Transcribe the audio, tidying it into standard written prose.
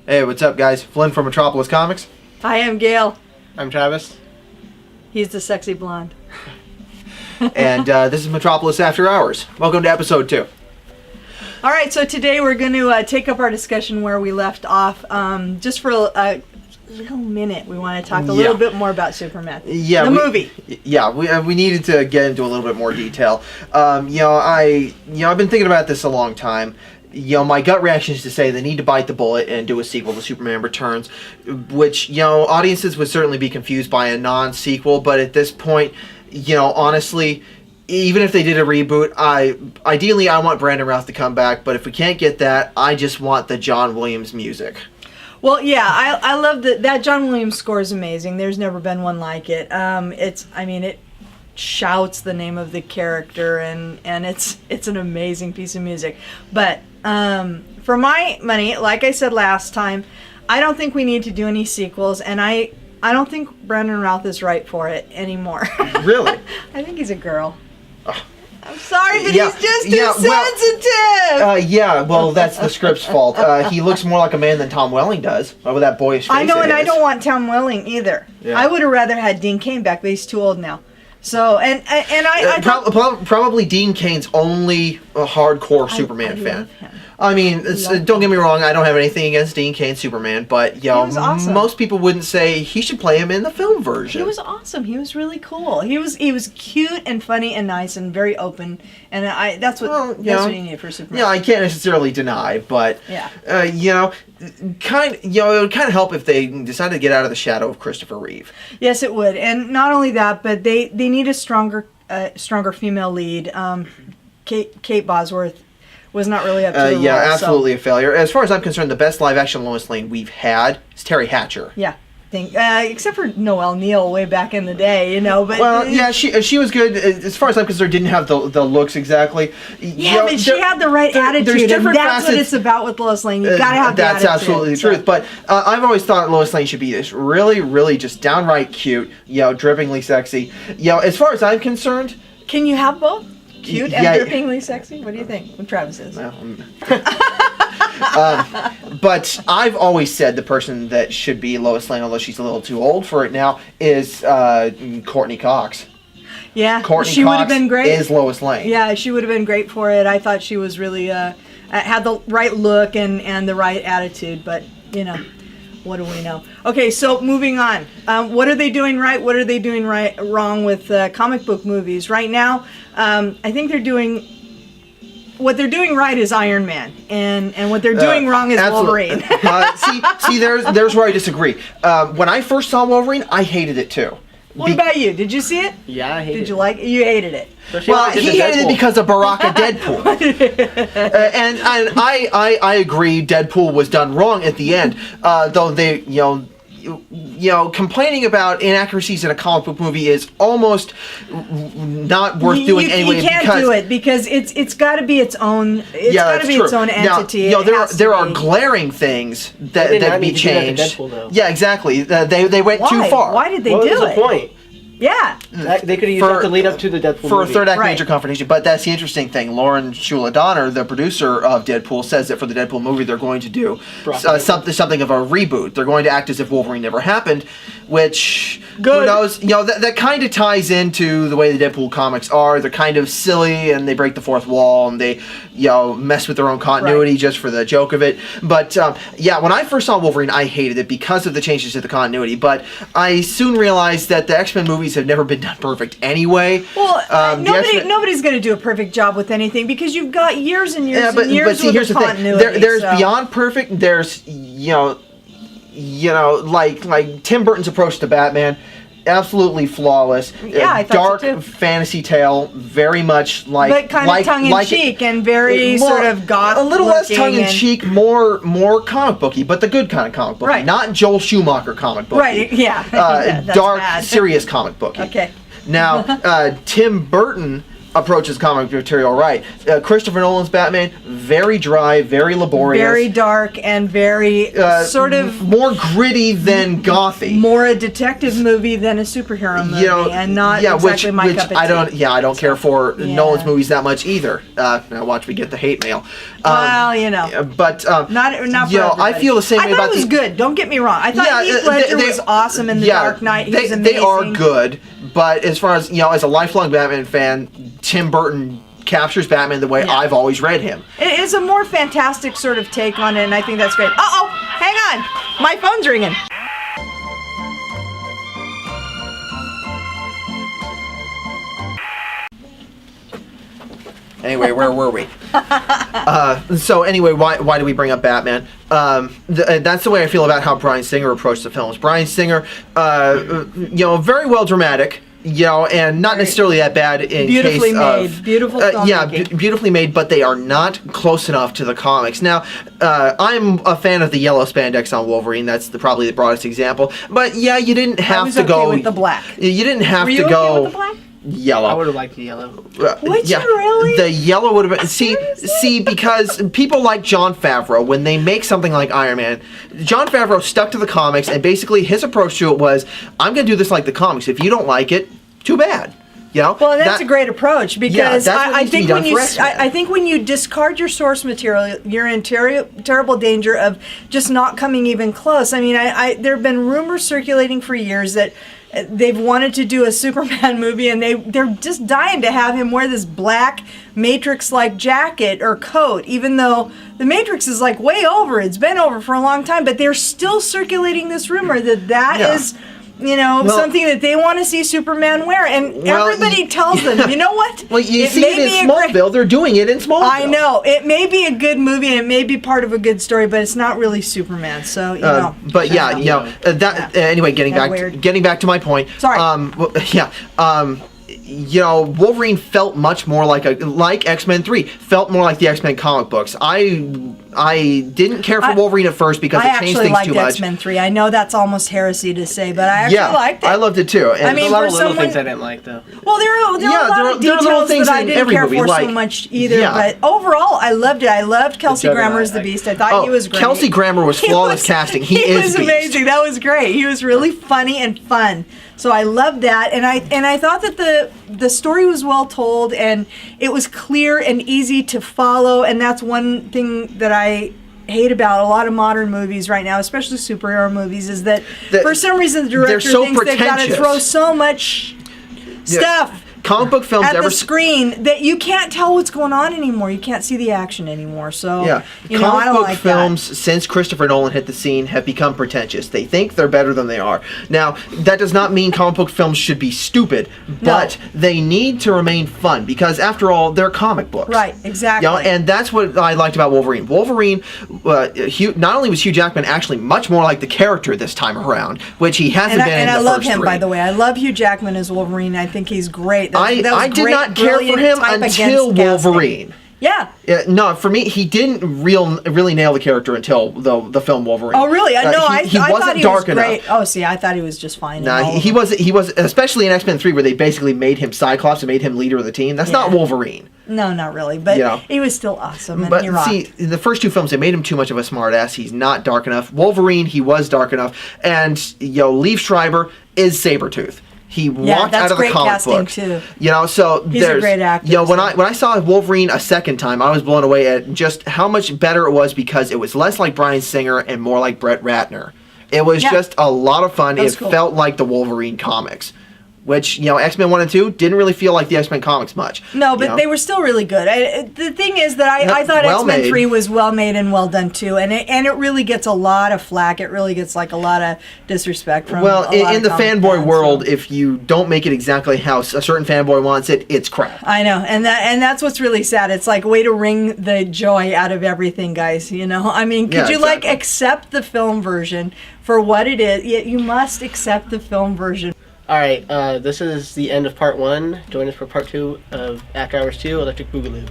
Hey, what's up, guys? Flynn from Metropolis Comics. Hi, I'm Gail. I'm Travis. He's the sexy blonde. And this is Metropolis After Hours. Welcome to episode 2. All right, so today we're going to take up our discussion where we left off. Just for a little minute, we want to talk a little bit more about Superman. Yeah, the movie. Yeah, we needed to get into a little bit more detail. I've been thinking about this a long time. My gut reaction is to say they need to bite the bullet and do a sequel to Superman Returns, which, audiences would certainly be confused by a non-sequel, but at this point, honestly, even if they did a reboot, ideally I want Brandon Routh to come back, but if we can't get that, I just want the John Williams music. Well, yeah, I love that John Williams score is amazing. There's never been one like it. It shouts the name of the character, and it's an amazing piece of music. But for my money, like I said last time, I don't think we need to do any sequels, and I don't think Brandon Routh is right for it anymore. Really? I think he's a girl. I'm sorry, but he's just too sensitive. Well, that's the script's fault. He looks more like a man than Tom Welling does, with that boyish face. I know, and I don't want Tom Welling either. Yeah. I would have rather had Dean Cain back, but he's too old now. So, probably Dean Cain's only a hardcore Superman fan. Love him. I mean, don't get me wrong, I don't have anything against Dean Cain's Superman, but was awesome. Most people wouldn't say he should play him in the film version. He was awesome. He was really cool. He was cute and funny and nice and very open, and that's what you need for Superman. I can't necessarily deny, but it would kind of help if they decided to get out of the shadow of Christopher Reeve. Yes, it would, and not only that, but they need a stronger female lead. Kate Bosworth was not really up to the role. Absolutely a failure. As far as I'm concerned, the best live-action Lois Lane we've had is Terry Hatcher. Yeah, except for Noelle Neal way back in the day, But she was good. As far as I'm concerned, didn't have the looks exactly. But she had the right attitude, and that's what it's about with Lois Lane. You gotta have the attitude. That's absolutely the truth. But I've always thought Lois Lane should be this really, really just downright cute, drippingly sexy. As far as I'm concerned, can you have both? Cute and drippingly sexy? What do you think? What Travis is? But I've always said the person that should be Lois Lane, although she's a little too old for it now, is Courtney Cox. Yeah, Courtney Cox would have been great. Is Lois Lane. Yeah, she would have been great for it. I thought she was really had the right look and the right attitude, but what do we know? Okay, so moving on. What are they doing right? What are they doing wrong with comic book movies? Right now, I think what they're doing right is Iron Man, and what they're doing wrong is Wolverine. see, there's where I disagree. When I first saw Wolverine, I hated it too. What about you? Did you see it? Yeah, I hated it. Did you like it? You hated it. Well, he hated it because of Baraka Deadpool. And I agree Deadpool was done wrong at the end, though they, complaining about inaccuracies in a comic book movie is almost not worth doing anyway. You can't do it because it's got to be its own. It's got to be its own entity. Now, there are glaring things that be changed. Yeah, exactly. They went too far. Why did they do it? What was the point? Yeah. They could have used that to lead up to the Deadpool movie. For a third act major confrontation, but that's the interesting thing. Lauren Shula Donner, the producer of Deadpool, says that for the Deadpool movie they're going to do something of a reboot. They're going to act as if Wolverine never happened, which, who knows, that kind of ties into the way the Deadpool comics are. They're kind of silly, and they break the fourth wall, and they, mess with their own continuity just for the joke of it. But, when I first saw Wolverine, I hated it because of the changes to the continuity, but I soon realized that the X-Men movies have never been done perfect anyway. Well, nobody's going to do a perfect job with anything because you've got years and years and years here's of continuity. The thing. There's beyond perfect. There's like Tim Burton's approach to Batman, absolutely flawless. Yeah, I thought so too. Dark fantasy tale, very much like, but kind of tongue in cheek and very sort of goth. A little less tongue in cheek, more comic booky, but the good kind of comic booky, not Joel Schumacher comic booky. Right? Yeah. Dark, serious comic booky. Okay. Now, Tim Burton approaches comic material right. Christopher Nolan's Batman, very dry, very laborious, very dark, and very sort of more gritty than gothy. More a detective movie than a superhero movie, and not exactly my cup of tea. I don't care for Nolan's movies that much either. Now watch me get the hate mail. But not for I feel the same way about it was good. Don't get me wrong. I thought Heath Ledger was awesome in The Dark Knight. He was amazing. They are good, but as far as as a lifelong Batman fan, Tim Burton captures Batman the way I've always read him. It's a more fantastic sort of take on it, and I think that's great. Uh-oh! Hang on! My phone's ringing. Anyway, where were we? So anyway, why do we bring up Batman? That's the way I feel about how Bryan Singer approached the films. Bryan Singer, very well dramatic, and not necessarily that bad in beautifully case made, of beautiful filmmaking. Beautifully made, but they are not close enough to the comics. Now, I'm a fan of the yellow spandex on Wolverine. That's probably the broadest example. But yeah, you didn't have to go with the black. You didn't have Were you to go. Okay with the black? Yellow. I would have liked the yellow. Would you really? The yellow would have been. See, because people like Jon Favreau, when they make something like Iron Man, Jon Favreau stuck to the comics, and basically his approach to it was, I'm going to do this like the comics. If you don't like it, too bad. Well, that's a great approach, because I think when you discard your source material, you're in terrible danger of just not coming even close. I mean, there have been rumors circulating for years that they've wanted to do a Superman movie, and they're just dying to have him wear this black Matrix-like jacket or coat, even though the Matrix is like way over. It's been over for a long time, but they're still circulating this rumor that is something that they want to see Superman wear, and everybody tells them, you know what? Well, you see it in Smallville. They're doing it in Smallville. I know. It may be a good movie, and it may be part of a good story, but it's not really Superman. So But anyway, getting back to my point. Sorry. Wolverine felt much more like X-Men 3, felt more like the X-Men comic books. I didn't care for Wolverine at first because it changed things too much. I actually liked X-Men 3. I know that's almost heresy to say, but I actually liked it. I loved it too. And a lot of little things I didn't like, though. Well, there are a lot of details that I didn't care for so much either, but overall, I loved it. I loved Kelsey Grammer as the Beast. I thought he was great. Kelsey Grammer was flawless casting. He was amazing. That was great. He was really funny and fun. So I loved that, and I thought that the story was well told, and it was clear and easy to follow, and that's one thing that I hate about a lot of modern movies right now, especially superhero movies, is that for some reason the director thinks they've got to throw so much stuff comic book films at the screen that you can't tell what's going on anymore. You can't see the action anymore. So I don't comic like book films since Christopher Nolan hit the scene have become pretentious. They think they're better than they are. Now, that does not mean comic book films should be stupid, but they need to remain fun, because after all, they're comic books. Right, exactly. And that's what I liked about Wolverine. Wolverine, not only was Hugh Jackman actually much more like the character this time around, which he hasn't been in the first 3. And I love him, by the way. I love Hugh Jackman as Wolverine. I think he's great. I did not care for him until Wolverine. Yeah. No, for me, he didn't really nail the character until the film Wolverine. Oh, really? No, I wasn't dark enough. Great. Oh, see, I thought he was just fine. Nah, he was, especially in X-Men 3, where they basically made him Cyclops and made him leader of the team. That's not Wolverine. No, not really, but he was still awesome. And he rocked. See, in the first 2 films, they made him too much of a smartass. He's not dark enough. Wolverine, he was dark enough, and Liev Schreiber is Sabretooth. He walked out of the comic books. Too. So he's a great actor. When I saw Wolverine a second time, I was blown away at just how much better it was, because it was less like Bryan Singer and more like Brett Ratner. It was just a lot of fun. It felt like the Wolverine comics, which, X-Men 1 and 2 didn't really feel like the X-Men comics much. No, but they were still really good. The thing is that I thought X-Men 3 was well made and well done too, and it really gets a lot of flack. It really gets a lot of disrespect from in the fanboy world, if you don't make it exactly how a certain fanboy wants it, it's crap. I know, and that's what's really sad. It's like, way to wring the joy out of everything, guys. I mean, could you accept the film version for what it is? You must accept the film version. All right, this is the end of part 1. Join us for part 2 of After Hours 2, Electric Boogaloo.